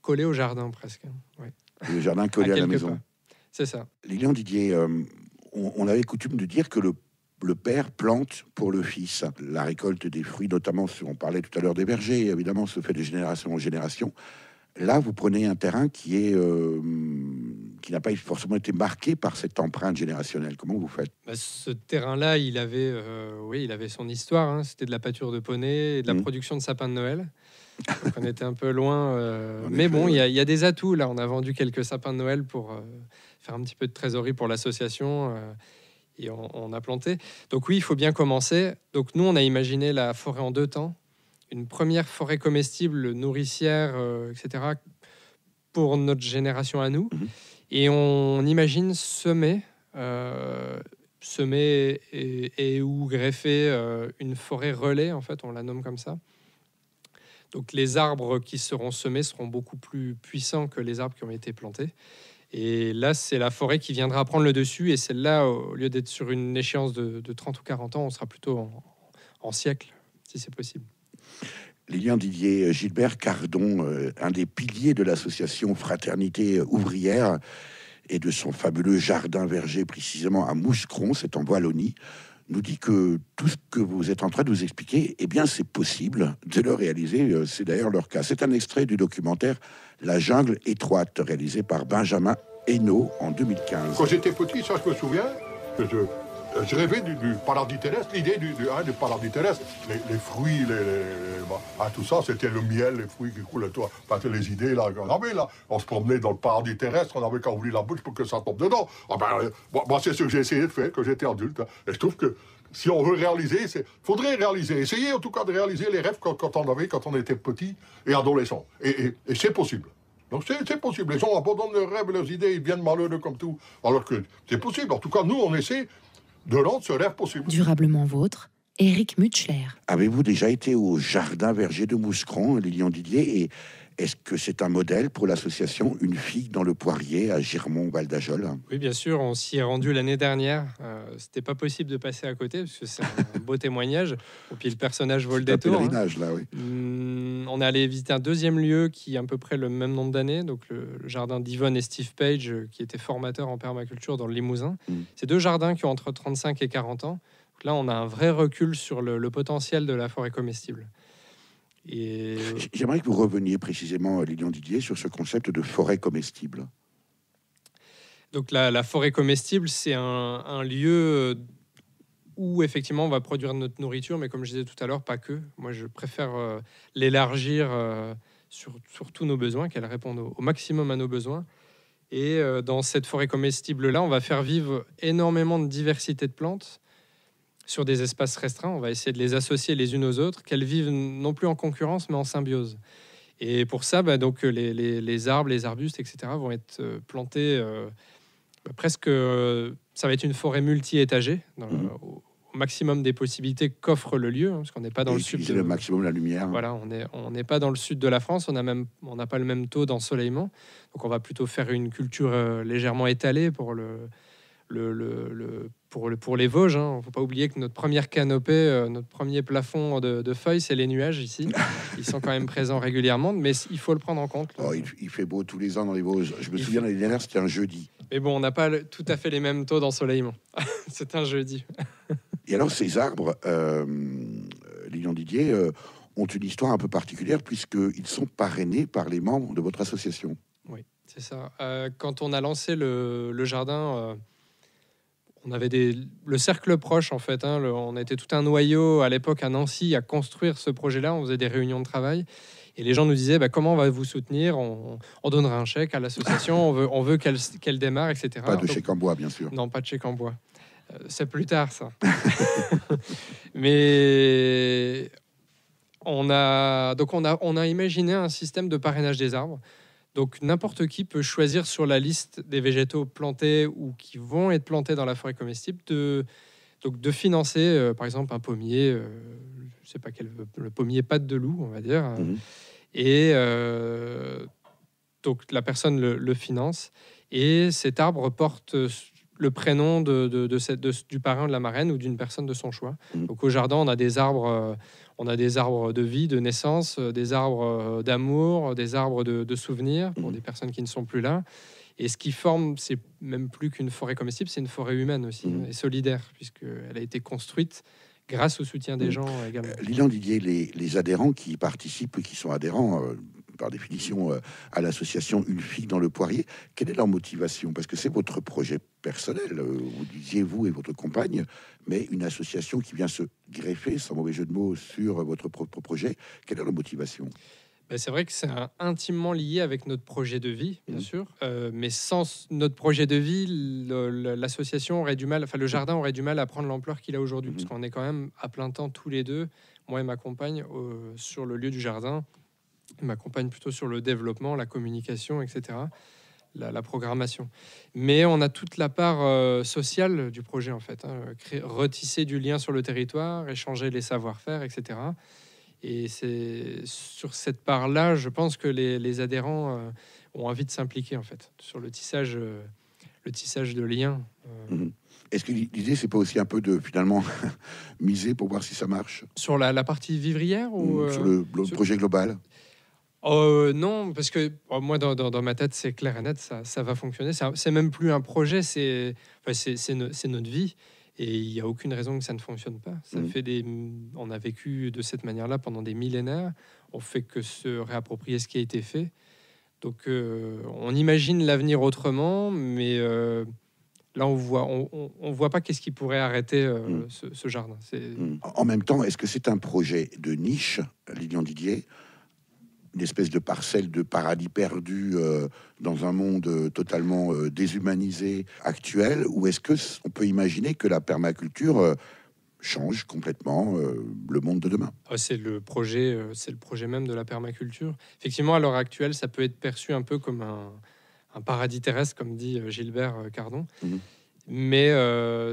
collé au jardin presque. Ouais. Le jardin collé à la maison. Pas. C'est ça. Lilian Didier, on avait coutume de dire que le père plante pour le fils. La récolte des fruits, notamment, on parlait tout à l'heure des vergers, évidemment, se fait de génération en génération. Là, vous prenez un terrain qui n'a pas forcément été marqué par cette empreinte générationnelle. Comment vous faites ? Ce terrain-là, il avait son histoire. Hein. C'était de la pâture de poney et de la production de sapins de Noël. Donc on était un peu loin. Mais bon, il y a des atouts. Là, on a vendu quelques sapins de Noël pour faire un petit peu de trésorerie pour l'association. Et on a planté. Donc oui, il faut bien commencer. Donc nous, on a imaginé la forêt en 2 temps. Une première forêt comestible, nourricière, etc., pour notre génération à nous. Et on imagine semer et ou greffer une forêt relais, en fait, on la nomme comme ça. Donc les arbres qui seront semés seront beaucoup plus puissants que les arbres qui ont été plantés. Et là, c'est la forêt qui viendra prendre le dessus. Et celle-là, au lieu d'être sur une échéance de 30 ou 40 ans, on sera plutôt en siècle, si c'est possible. Lilian Didier, Gilbert Cardon, un des piliers de l'association Fraternité ouvrière et de son fabuleux jardin verger précisément à Mouscron, c'est en Wallonie, nous dit que tout ce que vous êtes en train de nous expliquer, eh bien c'est possible de le réaliser, c'est d'ailleurs leur cas. C'est un extrait du documentaire La jungle étroite, réalisé par Benjamin Hainaut en 2015. Quand j'étais petit, ça je me souviens, je rêvais du paradis terrestre, l'idée du paradis terrestre. Les fruits, tout ça, c'était le miel, les fruits qui coulaient, toi. Les idées, là, on avait, là. On se promenait dans le paradis terrestre, on avait qu'à ouvrir la bouche pour que ça tombe dedans. Moi, c'est ce que j'ai essayé de faire quand j'étais adulte. Et je trouve que si on veut réaliser, faudrait réaliser. Essayer, en tout cas, de réaliser les rêves quand on était petit et adolescent. Et c'est possible. Donc c'est possible. Les gens abandonnent leurs rêves, leurs idées, ils deviennent malheureux comme tout. Alors que c'est possible. En tout cas, nous, on essaie de rendre ce rêve possible. Durablement vôtre, Éric Mutschler. Avez-vous déjà été au jardin verger de Mouscron, Lilian Didier, et est-ce que c'est un modèle pour l'association Une figue dans le poirier à Girmont-Val d'Ajol ? Oui, bien sûr, on s'y est rendu l'année dernière. C'était pas possible de passer à côté parce que c'est un beau témoignage. Et puis le personnage vaut le détour. Un pèlerinage, là, oui. On est allé visiter un deuxième lieu qui a à peu près le même nombre d'années, donc le jardin d'Yvonne et Steve Page, qui étaient formateurs en permaculture dans le Limousin. C'est 2 jardins qui ont entre 35 et 40 ans. Donc là, on a un vrai recul sur le potentiel de la forêt comestible. Et... J'aimerais que vous reveniez précisément, Lilian Didier, sur ce concept de forêt comestible. Donc la forêt comestible, c'est un lieu où effectivement on va produire notre nourriture, mais comme je disais tout à l'heure, pas que. Moi, je préfère l'élargir sur tous nos besoins, qu'elle réponde au maximum à nos besoins. Et dans cette forêt comestible-là, on va faire vivre énormément de diversité de plantes sur des espaces restreints. On va essayer de les associer les unes aux autres, qu'elles vivent non plus en concurrence, mais en symbiose. Et pour ça, donc, les arbres, les arbustes, etc., vont être plantés presque... ça va être une forêt multi-étagée, au maximum des possibilités qu'offre le lieu, parce qu'on n'est pas dans le sud. Le maximum de la lumière. Voilà, on n'est pas dans le sud de la France, on n'a pas le même taux d'ensoleillement. Donc on va plutôt faire une culture légèrement étalée pour les Vosges. Il ne faut pas oublier que notre première canopée, notre premier plafond de feuilles, c'est les nuages ici. Ils sont quand même présents régulièrement, mais il faut le prendre en compte. Il fait beau tous les ans dans les Vosges. Je me souviens, l'année dernière, c'était un jeudi. Mais bon, on n'a pas tout à fait les mêmes taux d'ensoleillement. C'est un jeudi. Et alors, ces arbres, Lilian Didier, ont une histoire un peu particulière puisqu'ils sont parrainés par les membres de votre association. Oui, c'est ça. Quand on a lancé le jardin... on avait le cercle proche, en fait. On était tout un noyau à l'époque à Nancy à construire ce projet-là. On faisait des réunions de travail. Et les gens nous disaient, comment on va vous soutenir ? On donnera un chèque à l'association, on veut qu'elle démarre, etc. Pas de chèque en bois, bien sûr. Non, pas de chèque en bois. C'est plus tard, ça. Mais on a imaginé un système de parrainage des arbres. Donc n'importe qui peut choisir sur la liste des végétaux plantés ou qui vont être plantés dans la forêt comestible de financer, par exemple, un pommier, je sais pas quel, le pommier patte de loup, on va dire. Et donc la personne le finance. Et cet arbre porte le prénom du parrain ou de la marraine ou d'une personne de son choix. Donc au jardin, on a des arbres de vie, de naissance, des arbres d'amour, des arbres de souvenirs pour des personnes qui ne sont plus là. Et ce qui forme, c'est même plus qu'une forêt comestible, c'est une forêt humaine aussi, et solidaire, puisqu'elle a été construite grâce au soutien des gens également. Lilian Didier, les adhérents qui participent, qui sont adhérents, par définition, à l'association Une fille dans le poirier, quelle est leur motivation? Parce que c'est votre projet personnel, vous disiez, vous et votre compagne, mais une association qui vient se greffer, sans mauvais jeu de mots, sur votre propre projet. Quelle est leur motivation? C'est vrai que c'est intimement lié avec notre projet de vie, bien sûr. Mais sans notre projet de vie, l'association aurait du mal, enfin le jardin aurait du mal à prendre l'ampleur qu'il a aujourd'hui, parce qu'on est quand même à plein temps tous les deux, moi et ma compagne, sur le lieu du jardin. Ma compagne plutôt sur le développement, la communication, etc., la programmation. Mais on a toute la part sociale du projet, en fait. Retisser du lien sur le territoire, échanger les savoir-faire, etc. Et c'est sur cette part-là, je pense que les adhérents ont envie de s'impliquer, en fait, sur le tissage de liens. Est-ce que l'idée, c'est pas aussi un peu de, finalement, miser pour voir si ça marche? Sur la partie vivrière ou sur le projet global? Non, parce que moi, dans ma tête, c'est clair et net, ça va fonctionner. C'est même plus un projet, c'est notre vie. Et il n'y a aucune raison que ça ne fonctionne pas. On a vécu de cette manière-là pendant des millénaires. On fait que se réapproprier ce qui a été fait. Donc, on imagine l'avenir autrement, mais là, on voit pas qu'est-ce qui pourrait arrêter ce jardin. En même temps, est-ce que c'est un projet de niche, Lilian Didier, une espèce de parcelle de paradis perdu dans un monde totalement déshumanisé actuel, ou est-ce que on peut imaginer que la permaculture change complètement le monde de demain? C'est le projet même de la permaculture. Effectivement, à l'heure actuelle, ça peut être perçu un peu comme un paradis terrestre, comme dit Gilbert Cardon, mais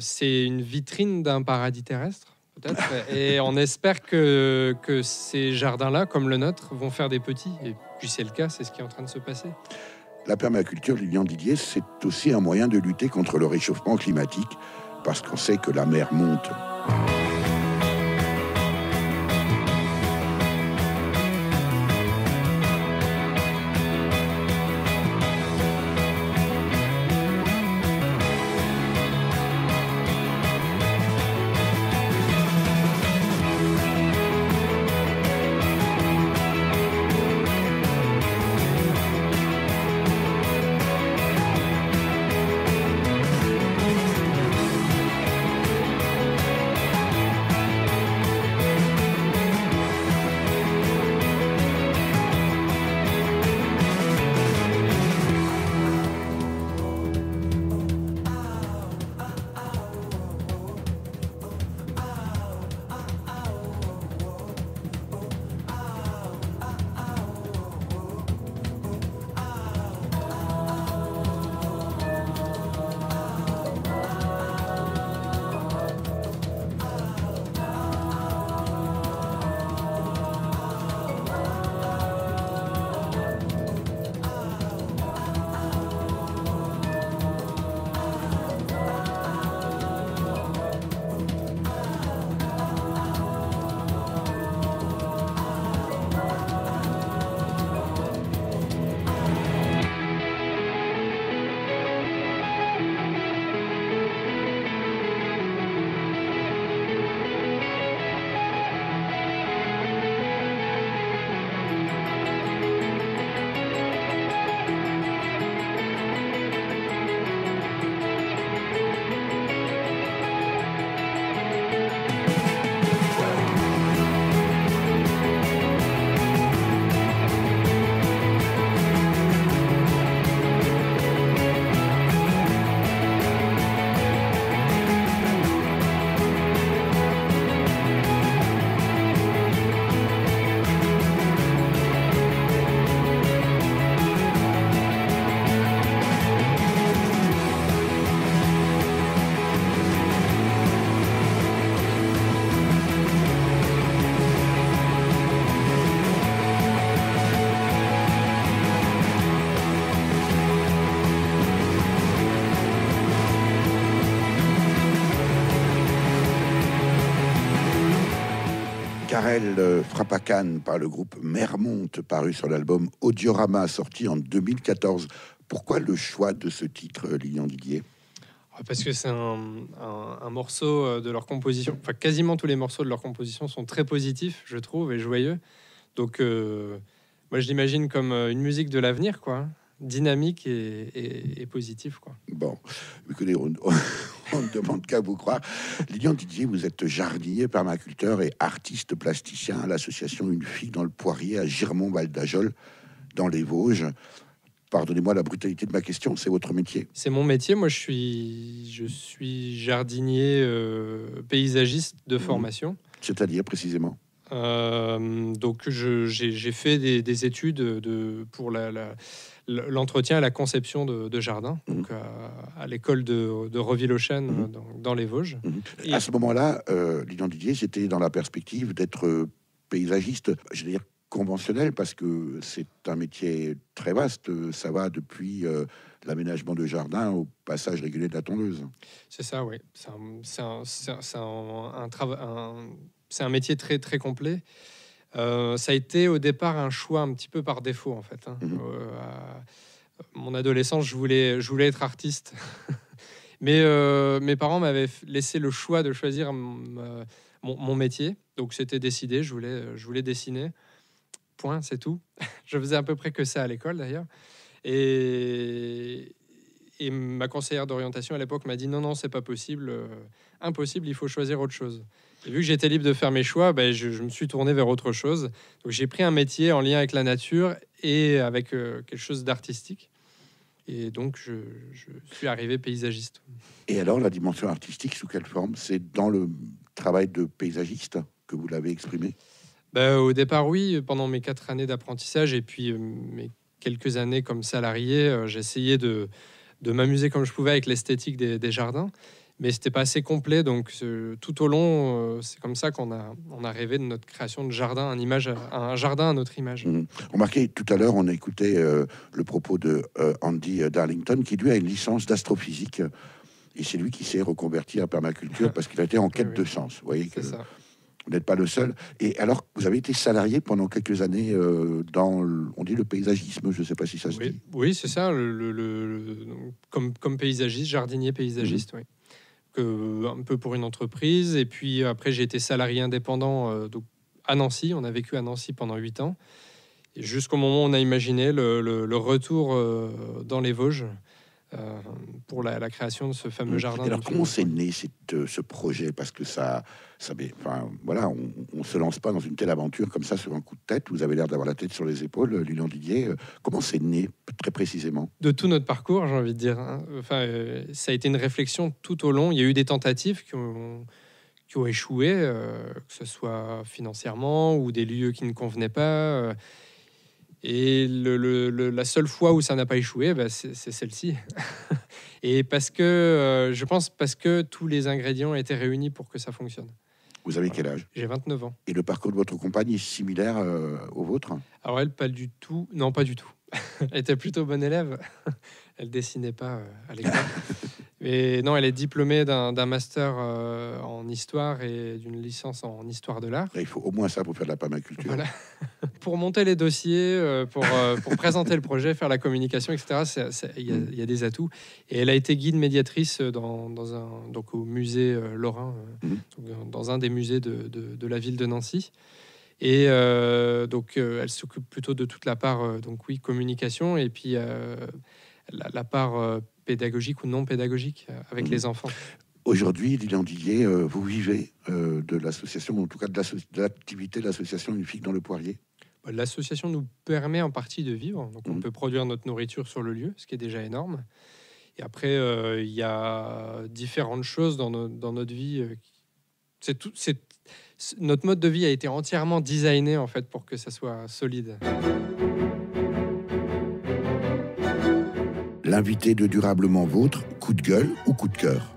c'est une vitrine d'un paradis terrestre. Peut-être. Et on espère que ces jardins-là, comme le nôtre, vont faire des petits. Et puis c'est le cas, c'est ce qui est en train de se passer. La permaculture, Lilian Didier, c'est aussi un moyen de lutter contre le réchauffement climatique, parce qu'on sait que la mer monte. Karel Frappacan par le groupe Mermont, paru sur l'album Audiorama, sorti en 2014. Pourquoi le choix de ce titre, Lilian Didier? Parce que c'est un morceau de leur composition. Enfin, quasiment tous les morceaux de leur composition sont très positifs, je trouve, et joyeux. Donc, moi, je l'imagine comme une musique de l'avenir, quoi. Dynamique et positif, quoi. Bon, écoutez, on ne demande qu'à vous croire. Lilian Didier, vous êtes jardinier, permaculteur et artiste plasticien à l'association Une Figue dans le Poirier à Girmont-Val d'Ajol, dans les Vosges. Pardonnez-moi la brutalité de ma question, c'est votre métier? C'est mon métier. Moi, je suis jardinier paysagiste de formation. C'est-à-dire, précisément? Donc, j'ai fait des études pour l'entretien et la conception de jardins, donc à l'école de Reville-aux-Chênes, dans les Vosges. À ce moment-là, Lilian Didier, c'était dans la perspective d'être paysagiste, je veux dire conventionnel, parce que c'est un métier très vaste. Ça va depuis l'aménagement de jardin au passage régulier de la tondeuse. C'est ça, oui. C'est un métier très, très complet. Ça a été au départ un choix un petit peu par défaut, en fait. Mon adolescence, je voulais être artiste. Mais mes parents m'avaient laissé le choix de choisir mon métier. Donc c'était décidé, je voulais dessiner. Point, c'est tout. Je faisais à peu près que ça à l'école, d'ailleurs. Et ma conseillère d'orientation à l'époque m'a dit non, c'est pas possible. Impossible, il faut choisir autre chose. Et vu que j'étais libre de faire mes choix, je me suis tourné vers autre chose. Donc j'ai pris un métier en lien avec la nature et avec quelque chose d'artistique. Et donc je suis arrivé paysagiste. Et alors la dimension artistique, sous quelle forme? C'est dans le travail de paysagiste que vous l'avez exprimé? Au départ, oui. Pendant mes 4 années d'apprentissage et puis mes quelques années comme salarié, j'essayais de m'amuser comme je pouvais avec l'esthétique des jardins. Mais c'était pas assez complet, donc tout au long, c'est comme ça qu'on a rêvé de notre création de jardin, un jardin à notre image. Remarquez, tout à l'heure, on a écouté le propos de Andy Darlington, qui lui a une licence d'astrophysique, et c'est lui qui s'est reconverti en permaculture parce qu'il a été en quête de sens. Vous voyez que vous n'êtes pas le seul. Et alors, vous avez été salarié pendant quelques années dans, on dit le paysagisme, je ne sais pas si ça se dit. Oui, c'est ça, comme paysagiste, jardinier paysagiste, oui. Un peu pour une entreprise, et puis après j'ai été salarié indépendant donc à Nancy. On a vécu à Nancy pendant 8 ans, et jusqu'au moment où on a imaginé le retour dans les Vosges pour la création de ce fameux jardin. Et alors comment c'est né ce projet? Parce que voilà, on se lance pas dans une telle aventure comme ça sur un coup de tête. Vous avez l'air d'avoir la tête sur les épaules, Lilian Didier. Comment c'est né très précisément? De tout notre parcours, j'ai envie de dire. Ça a été une réflexion tout au long. Il y a eu des tentatives qui ont échoué, que ce soit financièrement ou des lieux qui ne convenaient pas. Et la seule fois où ça n'a pas échoué, c'est celle-ci. Et parce que tous les ingrédients étaient réunis pour que ça fonctionne. Vous avez quel âge? J'ai 29 ans. Et le parcours de votre compagne est similaire au vôtre? Alors elle, pas du tout. Non, pas du tout. Elle était plutôt bonne élève. Elle dessinait pas à l'école. Mais non, elle est diplômée d'un master en histoire et d'une licence en histoire de l'art. Il faut au moins ça pour faire de la permaculture. Voilà. Pour monter les dossiers, pour présenter le projet, faire la communication, etc. Il y a des atouts. Et elle a été guide médiatrice donc au musée Lorrain, dans un des musées de la ville de Nancy. Et donc elle s'occupe plutôt de toute la part communication, et puis la part pédagogique ou non pédagogique avec les enfants. Aujourd'hui, Lilian Didier, vous vivez de l'association, en tout cas de l'activité de l'association Une Figue dans le Poirier? L'association nous permet en partie de vivre. Donc on peut produire notre nourriture sur le lieu, ce qui est déjà énorme. Et après, il y a différentes choses dans notre vie. Notre mode de vie a été entièrement designé en fait pour que ça soit solide. L'invité de Durablement Vôtre, coup de gueule ou coup de cœur?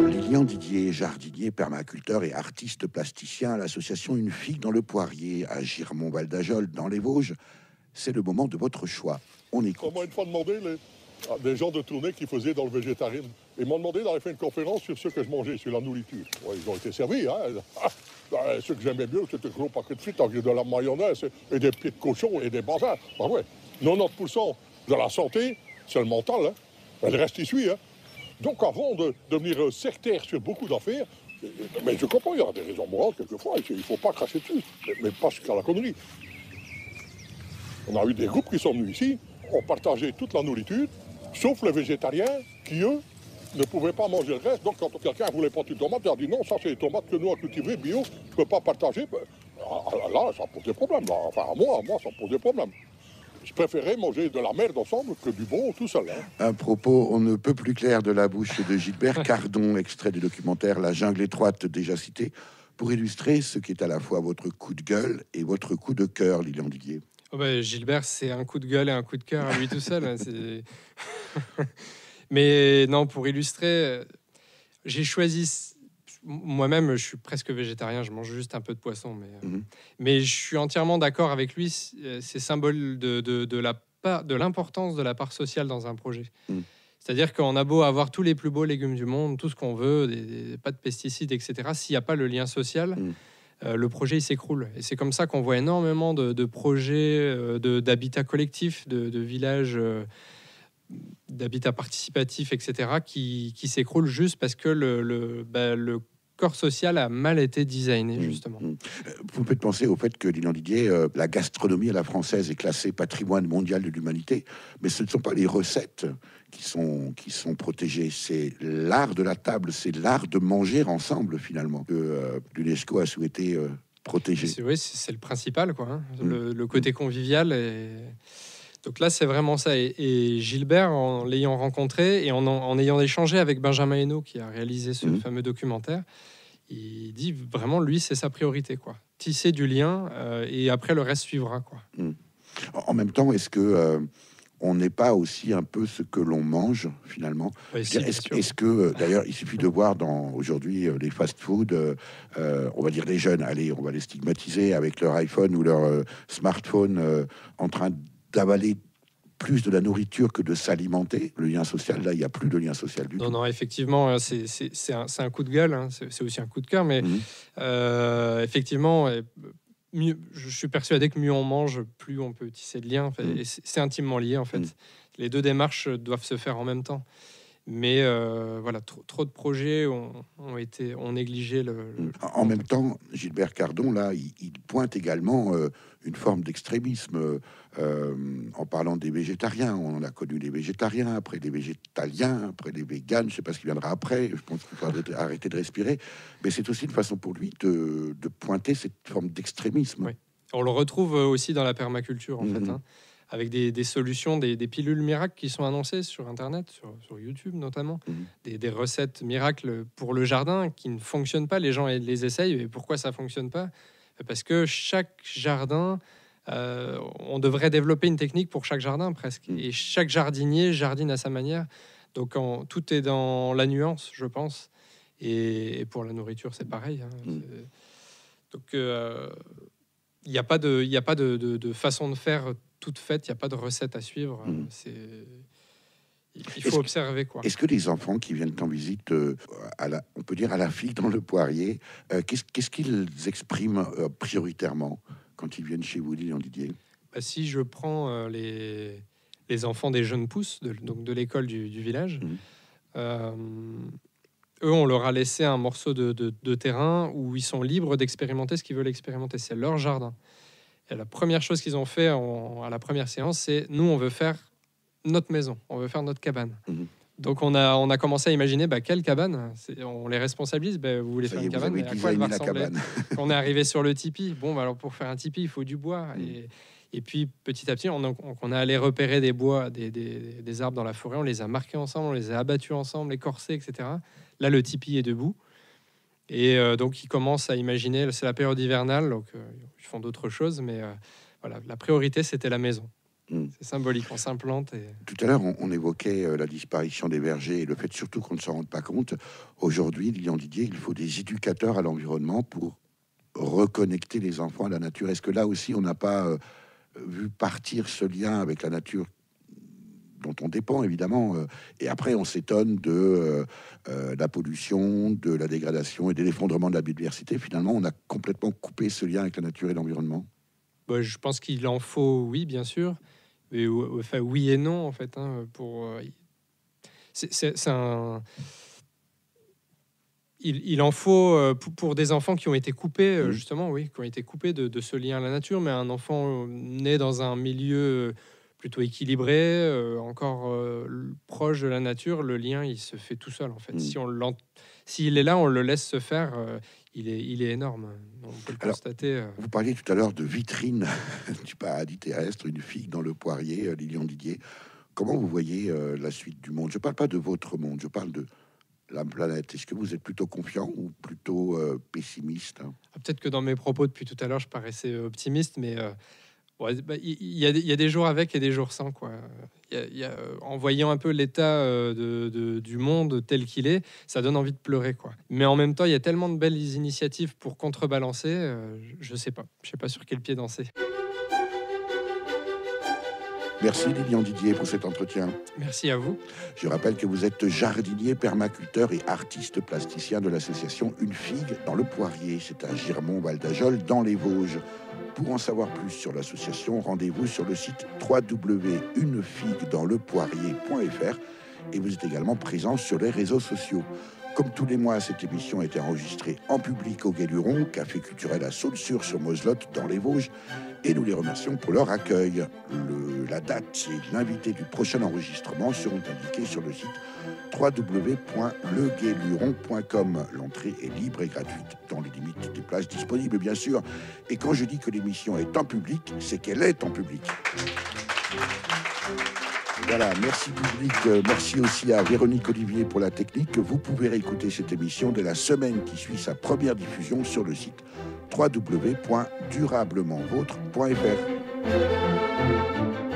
Lilian Didier, jardinier, permaculteur et artiste plasticien à l'association Une Figue dans le Poirier à Girmont-Val d'Ajol dans les Vosges. C'est le moment de votre choix. On écoute. Comment une fois demandé, des gens de tournée qui faisaient dans le végétarisme. Ils m'ont demandé d'aller faire une conférence sur ce que je mangeais, sur la nourriture. Ouais, ils ont été servis, hein. Ce que j'aimais mieux, c'était gros paquet de frites avec de la mayonnaise et des pieds de cochon et des bazars. Ah ouais. 90% de la santé, c'est le mental, hein. Le reste y suit, hein. Donc avant de devenir sectaire sur beaucoup d'affaires, mais je comprends, il y a des raisons morales quelquefois, il ne faut pas cracher dessus, mais pas jusqu'à la connerie. On a eu des groupes qui sont venus ici, ont partagé toute la nourriture, sauf les végétariens qui, eux, ne pouvaient pas manger le reste. Donc quand quelqu'un voulait prendre une tomate, il a dit non, ça c'est les tomates que nous avons cultivées, bio, je ne peux pas partager. Ben, là, ça pose des problèmes. Là. Enfin, à moi, ça pose des problèmes. Je préférais manger de la merde ensemble que du bon tout seul. Hein. Un propos on ne peut plus clair de la bouche de Gilbert Cardon, extrait du documentaire La jungle étroite, déjà cité, pour illustrer ce qui est à la fois votre coup de gueule et votre coup de cœur, Lilian Didier. Oh bah, Gilbert, c'est un coup de gueule et un coup de cœur à lui tout seul. Mais non, pour illustrer, j'ai choisi... Moi-même, je suis presque végétarien, je mange juste un peu de poisson. Mais je suis entièrement d'accord avec lui. C'est symbole de l'importance de la part sociale dans un projet. C'est-à-dire qu'on a beau avoir tous les plus beaux légumes du monde, tout ce qu'on veut, pas de pesticides, etc. S'il n'y a pas le lien social... le projet il s'écroule. Et c'est comme ça qu'on voit énormément de projets d'habitat collectif, de villages, d'habitat participatif, etc., qui s'écroulent juste parce que le corps social a mal été designé, justement. Vous pouvez penser au fait que, Lilian Didier, la gastronomie à la française est classée patrimoine mondial de l'humanité, mais ce ne sont pas les recettes qui sont protégées, c'est l'art de la table, c'est l'art de manger ensemble, finalement, que l'UNESCO a souhaité protéger. C'est le principal, quoi, hein. Le côté convivial. Donc là, c'est vraiment ça. Et Gilbert, en l'ayant rencontré et en ayant échangé avec Benjamin Hainaut, qui a réalisé ce fameux documentaire, il dit vraiment, lui, c'est sa priorité, quoi. Tisser du lien et après, le reste suivra, quoi. En même temps, est-ce que on n'est pas aussi un peu ce que l'on mange, finalement? Est-ce que, d'ailleurs, il suffit de voir aujourd'hui les fast-food, on va dire les jeunes, allez, on va les stigmatiser avec leur iPhone ou leur smartphone en train d'avaler plus de la nourriture que de s'alimenter. Le lien social, là, il n'y a plus de lien social du tout. Non, effectivement, c'est un coup de gueule, hein. C'est aussi un coup de cœur, mais effectivement, je suis persuadé que mieux on mange, plus on peut tisser de liens. Et c'est intimement lié, en fait. Les deux démarches doivent se faire en même temps. Mais voilà, trop de projets ont négligé En même temps, Gilbert Cardon, là, il pointe également une forme d'extrémisme en parlant des végétariens. On a connu les végétariens, après les végétaliens, après les véganes, je ne sais pas ce qui viendra après, je pense qu'il faut arrêter de respirer. Mais c'est aussi une façon pour lui de pointer cette forme d'extrémisme. Oui. On le retrouve aussi dans la permaculture, en fait, hein. Avec des solutions, des pilules miracles qui sont annoncées sur Internet, sur YouTube notamment, des recettes miracles pour le jardin qui ne fonctionnent pas. Les gens les essayent. Et pourquoi ça ne fonctionne pas? Parce que chaque jardin, on devrait développer une technique pour chaque jardin presque. Et chaque jardinier jardine à sa manière. Donc tout est dans la nuance, je pense. Et pour la nourriture, c'est pareil, hein. Donc il n'y a pas de façon de faire toute faite, il n'y a pas de recette à suivre. Il faut observer, quoi. Est-ce que les enfants qui viennent en visite, on peut dire à la fille dans le poirier, qu'est-ce qu'ils expriment prioritairement quand ils viennent chez vous, Lilian Didier? Si je prends les enfants des jeunes pousses, donc de l'école du village, eux, on leur a laissé un morceau de terrain où ils sont libres d'expérimenter ce qu'ils veulent expérimenter. C'est leur jardin. Et la première chose qu'ils ont fait à la première séance, c'est nous, on veut faire notre maison, on veut faire notre cabane. Donc on a commencé à imaginer quelle cabane. On les responsabilise. Vous voulez faire une cabane, mais à quoi elle va ressembler? On est arrivé sur le tipi. Alors pour faire un tipi, il faut du bois. Et puis petit à petit, on a allé repérer des bois, des arbres dans la forêt. On les a marqués ensemble, on les a abattus ensemble, écorcés, etc. Là, le tipi est debout. Et donc, ils commencent à imaginer, c'est la période hivernale, donc ils font d'autres choses, mais voilà, la priorité, c'était la maison. C'est symbolique, on s'implante. Tout à l'heure, on évoquait la disparition des vergers et le fait surtout qu'on ne s'en rende pas compte. Aujourd'hui, Lilian Didier, il faut des éducateurs à l'environnement pour reconnecter les enfants à la nature. Est-ce que là aussi, on n'a pas vu partir ce lien avec la nature dont on dépend évidemment. Et après, on s'étonne de la pollution, de la dégradation et de l'effondrement de la biodiversité. Finalement, on a complètement coupé ce lien avec la nature et l'environnement. Bah, je pense qu'il en faut, oui, bien sûr. Mais, enfin, oui et non, en fait. Hein, c'est un... Il en faut pour des enfants qui ont été coupés, justement, oui, qui ont été coupés de ce lien à la nature, mais un enfant né dans un milieu plutôt équilibré, encore proche de la nature, le lien, il se fait tout seul, en fait. S'il est là, on le laisse se faire, il est énorme. On peut le constater. Vous parliez tout à l'heure de vitrine du paradis terrestre, une figue dans le poirier, Lilian Didier. Comment vous voyez la suite du monde? Je ne parle pas de votre monde, je parle de la planète. Est-ce que vous êtes plutôt confiant ou plutôt pessimiste? Peut-être que dans mes propos depuis tout à l'heure, je paraissais optimiste, mais il y a des jours avec et des jours sans, quoi. En voyant un peu l'état du monde tel qu'il est, ça donne envie de pleurer, quoi. Mais en même temps, il y a tellement de belles initiatives pour contrebalancer, je sais pas sur quel pied danser. Merci Lilian Didier pour cet entretien. Merci à vous. Je rappelle que vous êtes jardinier, permaculteur et artiste plasticien de l'association Une Figue dans le Poirier. C'est à Girmont-Val d'Ajol, dans les Vosges. Pour en savoir plus sur l'association, rendez-vous sur le site www.unefiguedanslepoirier.fr et vous êtes également présent sur les réseaux sociaux. Comme tous les mois, cette émission a été enregistrée en public au Gué-Luron, café culturel à Saulxures-sur-Moselotte, dans les Vosges, et nous les remercions pour leur accueil. La date et l'invité du prochain enregistrement seront indiqués sur le site www.leguéluron.com. L'entrée est libre et gratuite, dans les limites des places disponibles, bien sûr. Et quand je dis que l'émission est en public, c'est qu'elle est en public. Voilà, merci public, merci aussi à Véronique Olivier pour la technique. Vous pouvez réécouter cette émission dès la semaine qui suit sa première diffusion sur le site www.durablementvôtre.fr.